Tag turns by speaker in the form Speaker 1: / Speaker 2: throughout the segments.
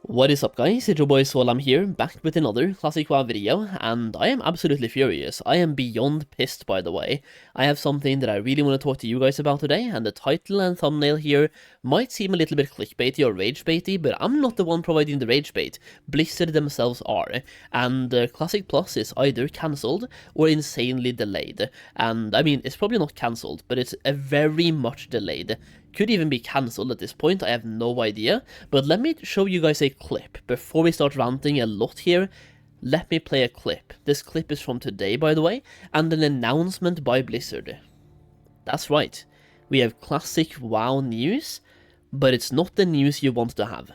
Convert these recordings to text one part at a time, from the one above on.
Speaker 1: What is up guys, it's your boy Solheim here, back with another Classic WoW video, and I am absolutely furious. I am beyond pissed, by the way. I have something that I really want to talk to you guys about today, and the title and thumbnail here might seem a little bit clickbaity or ragebaity, but I'm not the one providing the rage bait. Blizzard themselves are, and Classic Plus is either cancelled or insanely delayed. And I mean, it's probably not cancelled, but it's very much delayed. Could even be cancelled at this point, I have no idea, but let me show you guys a clip. Before we start ranting a lot here, let me play a clip. This clip is from today, by the way, and an announcement by Blizzard. That's right, we have Classic WoW news, but it's not the news you want to have.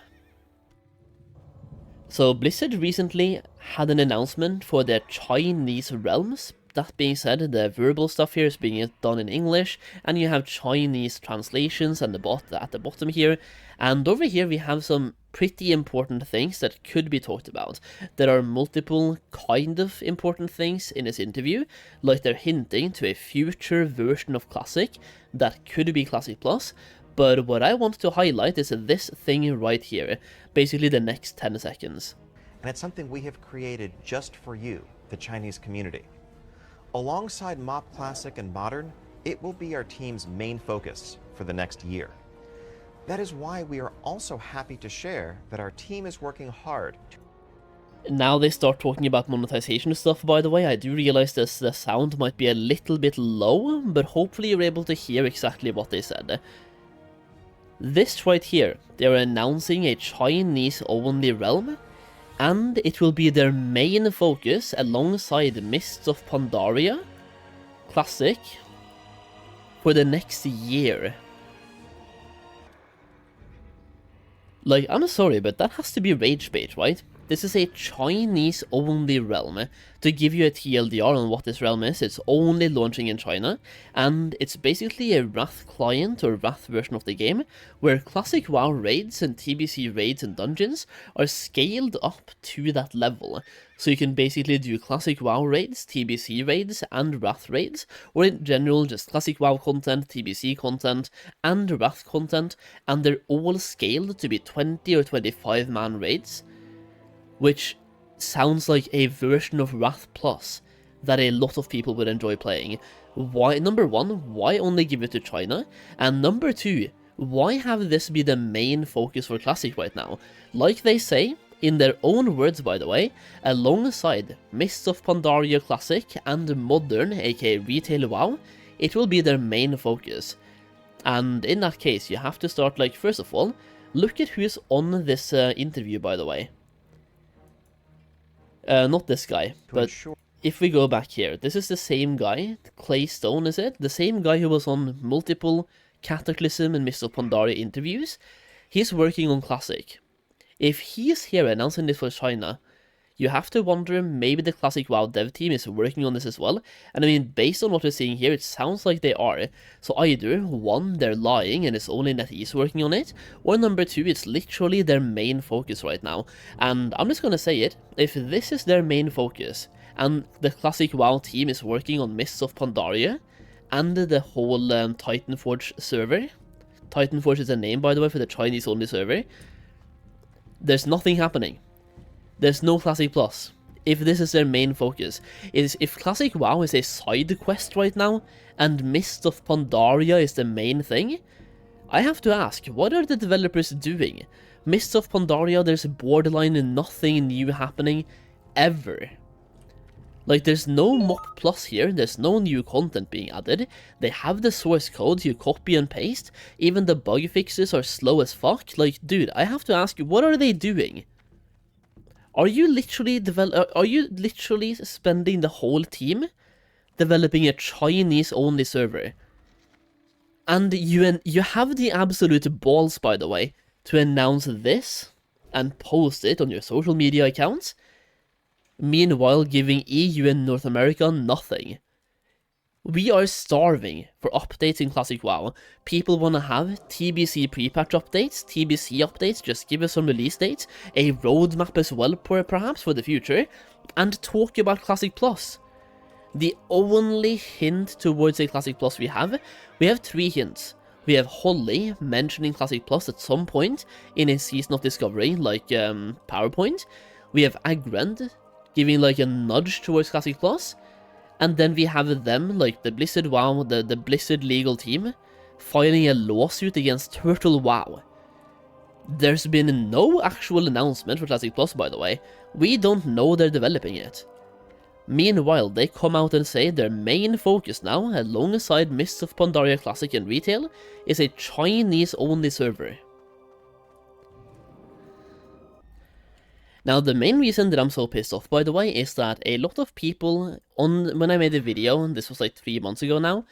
Speaker 1: So Blizzard recently had an announcement for their Chinese realms. That being said, the verbal stuff here is being done in English, and you have Chinese translations at the bottom here, and over here we have some pretty important things that could be talked about. There are multiple kind of important things in this interview, like they're hinting to a future version of Classic that could be Classic Plus, but what I want to highlight is this thing right here, basically the next 10 seconds.
Speaker 2: And it's something we have created just for you, the Chinese community. Alongside MoP Classic and Modern, it will be our team's main focus for the next year. That is why we are also happy to share that our team is working hard.
Speaker 1: Now they start talking about monetization stuff, by the way. I do realize the sound might be a little bit low, but hopefully you're able to hear exactly what they said. This right here, they're announcing a Chinese-only realm, and it will be their main focus alongside Mists of Pandaria Classic for the next year. Like, I'm sorry, but that has to be rage bait, right? This is a Chinese-only realm. To give you a TLDR on what this realm is, it's only launching in China, and it's basically a Wrath client or Wrath version of the game, where Classic WoW raids and TBC raids and dungeons are scaled up to that level. So you can basically do Classic WoW raids, TBC raids, and Wrath raids, or in general just Classic WoW content, TBC content, and Wrath content, and they're all scaled to be 20 or 25 man raids, which sounds like a version of Wrath Plus that a lot of people would enjoy playing. Why, number one, why only give it to China? And number two, why have this be the main focus for Classic right now? Like they say, in their own words by the way, alongside Mists of Pandaria Classic and Modern, aka Retail WoW, it will be their main focus. And in that case, you have to start, like, first of all, look at who's on this interview by the way. Not this guy, but if we go back here, this is the same guy, Clay Stone, is it? The same guy who was on multiple Cataclysm and Mists of Pandaria interviews. He's working on Classic. If he's here announcing this for China, you have to wonder, maybe the Classic WoW dev team is working on this as well. And I mean, based on what we're seeing here, it sounds like they are. So either, one, they're lying and it's only NetEase working on it, or number two, it's literally their main focus right now. And I'm just gonna say it, if this is their main focus, and the Classic WoW team is working on Mists of Pandaria, and the whole Titanforge server, Titanforge is a name by the way for the Chinese-only server, there's nothing happening. There's no Classic Plus. If this is their main focus, if Classic WoW is a side quest right now, and Mist of Pandaria is the main thing, I have to ask, what are the developers doing? Mist of Pandaria, there's borderline nothing new happening, ever. Like, there's no MoP Plus here, there's no new content being added, they have the source code you copy and paste, even the bug fixes are slow as fuck. Like, dude, I have to ask you, what are they doing? Are you literally spending the whole team developing a Chinese-only server? And you have the absolute balls, by the way, to announce this and post it on your social media accounts, meanwhile giving EU and North America nothing. We are starving for updates in Classic WoW. People want to have TBC pre-patch updates, TBC updates, just give us some release dates, a roadmap as well perhaps for the future, and talk about Classic Plus. The only hint towards a Classic Plus we have 3 hints. We have Holly mentioning Classic Plus at some point in a Season of Discovery, like PowerPoint. We have Agrand giving like a nudge towards Classic Plus. And then we have them, like the Blizzard WoW, the Blizzard legal team, filing a lawsuit against Turtle WoW. There's been no actual announcement for Classic Plus, by the way. We don't know they're developing it. Meanwhile, they come out and say their main focus now, alongside Mists of Pandaria Classic and Retail, is a Chinese-only server. Now, the main reason that I'm so pissed off, by the way, is that a lot of people, when I made a video, and this was like 3 months ago now,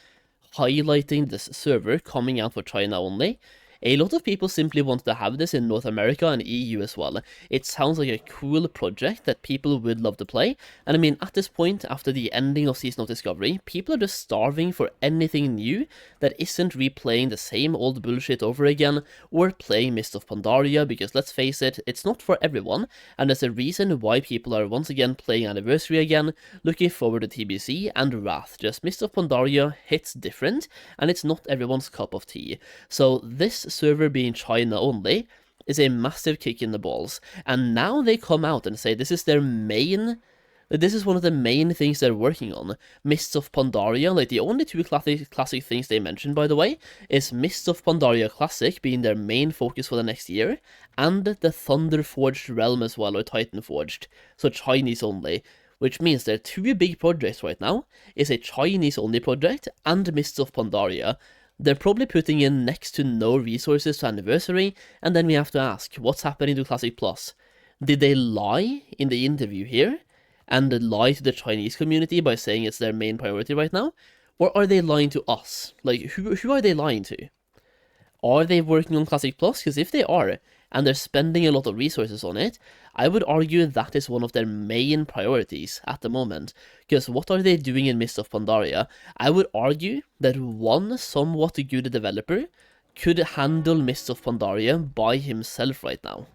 Speaker 1: highlighting this server coming out for China only, a lot of people simply wanted to have this in North America and EU as well. It sounds like a cool project that people would love to play, and I mean, at this point, after the ending of Season of Discovery, people are just starving for anything new that isn't replaying the same old bullshit over again, or playing Mist of Pandaria, because let's face it, it's not for everyone, and there's a reason why people are once again playing Anniversary again, looking forward to TBC and Wrath. Just Mist of Pandaria hits different, and it's not everyone's cup of tea. So this server being China only is a massive kick in the balls, and now they come out and say this is one of the main things they're working on. Mists of Pandaria, like the only two classic things they mentioned, by the way, is Mists of Pandaria Classic being their main focus for the next year, and the Thunderforged realm as well, or Titanforged, so Chinese only. Which means their two big projects right now is a Chinese only project and Mists of Pandaria. They're probably putting in next to no resources to Anniversary, and then we have to ask, what's happening to Classic Plus? Did they lie in the interview here, and lie to the Chinese community by saying it's their main priority right now? Or are they lying to us? Like, who are they lying to? Are they working on Classic Plus? Because if they are, and they're spending a lot of resources on it, I would argue that is one of their main priorities at the moment. Because what are they doing in Mist of Pandaria? I would argue that one somewhat good developer could handle Mist of Pandaria by himself right now.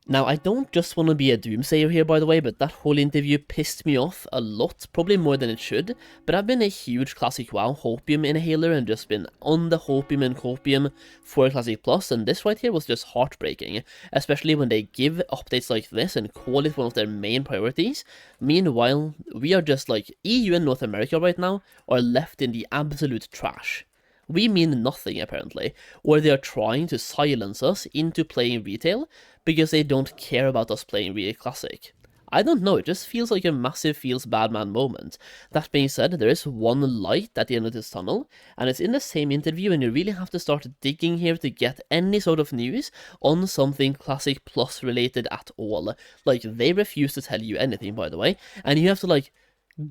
Speaker 1: Now, I don't just want to be a doomsayer here, by the way, but that whole interview pissed me off a lot, probably more than it should, but I've been a huge Classic WoW Hopium inhaler and just been on the Hopium and Copium for Classic Plus, and this right here was just heartbreaking, especially when they give updates like this and call it one of their main priorities. Meanwhile, we are just like, EU and North America right now are left in the absolute trash. We mean nothing, apparently, or they are trying to silence us into playing retail because they don't care about us playing real classic. I don't know, it just feels like a massive feels bad man moment. That being said, there is one light at the end of this tunnel, and it's in the same interview, and you really have to start digging here to get any sort of news on something Classic Plus related at all. Like, they refuse to tell you anything, by the way, and you have to, like,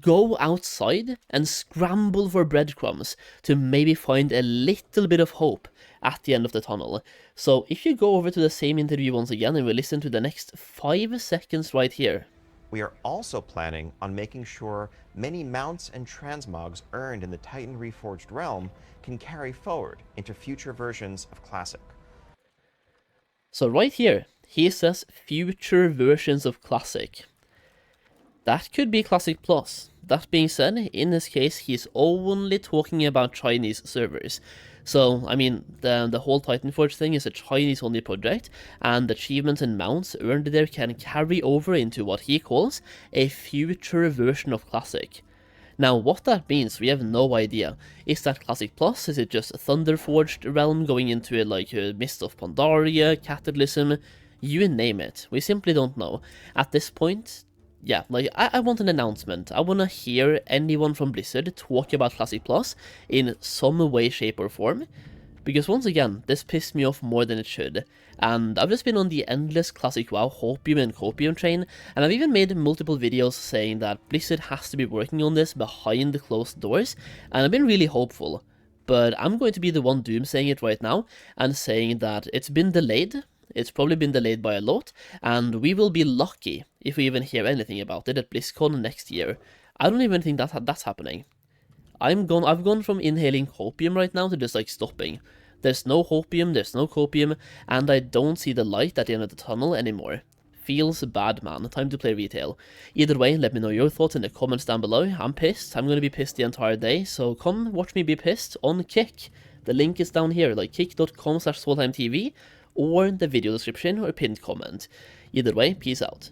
Speaker 1: go outside and scramble for breadcrumbs to maybe find a little bit of hope at the end of the tunnel. So if you go over to the same interview once again and we listen to the next 5 seconds right here.
Speaker 2: We are also planning on making sure many mounts and transmogs earned in the Titan Reforged realm can carry forward into future versions of Classic.
Speaker 1: So right here, he says future versions of Classic. That could be Classic Plus. That being said, in this case, he's only talking about Chinese servers. So, I mean, the whole Titanforge thing is a Chinese-only project, and achievements and mounts earned there can carry over into what he calls a future version of Classic. Now, what that means, we have no idea. Is that Classic Plus? Is it just Thunderforged realm going into it like Mist of Pandaria, Cataclysm? You name it. We simply don't know. At this point, yeah, like, I want an announcement. I want to hear anyone from Blizzard talk about Classic Plus in some way, shape, or form. Because once again, this pissed me off more than it should. And I've just been on the endless Classic WoW Hopium and Copium train, and I've even made multiple videos saying that Blizzard has to be working on this behind the closed doors, and I've been really hopeful. But I'm going to be the one doomsaying it right now, and saying that it's been delayed. It's probably been delayed by a lot, and we will be lucky if we even hear anything about it at BlizzCon next year. I don't even think that's happening. I've gone from inhaling Copium right now to just like stopping. There's no Hopium, there's no Copium, and I don't see the light at the end of the tunnel anymore. feels bad, man. Time to play retail. Either way, let me know your thoughts in the comments down below. I'm pissed. I'm gonna be pissed the entire day, so come watch me be pissed on Kick. The link is down here, like kick.com/SolheimTV, or the video description or pinned comment. Either way, peace out.